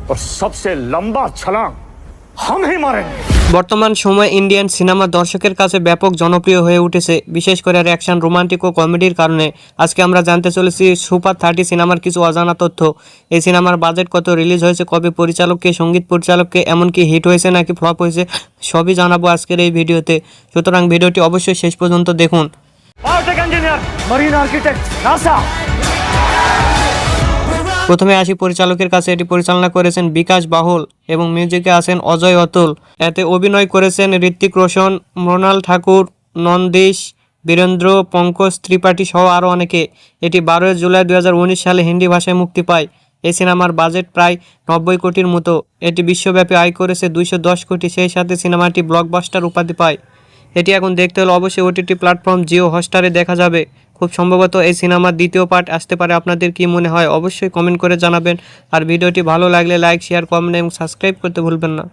और सबसे लंबा छलांग हम ही मारेंगे। বর্তমান সময়ে ইন্ডিয়ান সিনেমা দর্শকের কাছে ব্যাপক জনপ্রিয় হয়ে উঠেছে, বিশেষ করে অ্যাকশন, রোমান্টিক ও কমেডির কারণে। আজকে আমরা জানতে চলেছি সুপার 30 সিনেমার কিছু অজানা তথ্য। এই সিনেমার বাজেট কত, রিলিজ হয়েছে কবে, পরিচালককে, সঙ্গীত পরিচালককে, এমনকি হিট হয়েছে নাকি ফ্লপ হয়েছে, সবই জানাবো আজকের এই ভিডিওতে। সুতরাং ভিডিওটি অবশ্যই শেষ পর্যন্ত দেখুন। Biotech engineer, marine architect, NASA. প্রথমে আসি পরিচালকের কাছে। এটি পরিচালনা করেছেন বিকাশ বাহুল এবং মিউজিকে আছেন অজয় অতুল। এতে অভিনয় করেছেন ঋত্বিক রোশন, মৃণাল ঠাকুর, নন্দিশ, বীরেন্দ্র, পঙ্কজ ত্রিপাঠী সহ আরও অনেকে। এটি 12 জুলাই 2019 সালে হিন্দি ভাষায় মুক্তি পায়। এই সিনেমার বাজেট প্রায় 90 কোটির মতো। এটি বিশ্বব্যাপী আয় করেছে 210 কোটি। সেই সাথে সিনেমাটি ব্লকবাস্টার উপাধি পায়। এটি এখন দেখতে হলে অবশ্যই ওটিটি প্ল্যাটফর্ম জিও হটস্টারে দেখা যাবে। খুব সম্ভবত এই সিনেমার দ্বিতীয় পার্ট আসতে পারে। আপনাদের কি মনে হয় অবশ্যই কমেন্ট করে জানাবেন। আর ভিডিওটি ভালো লাগলে লাইক, শেয়ার, কমেন্ট এবং সাবস্ক্রাইব করতে ভুলবেন না।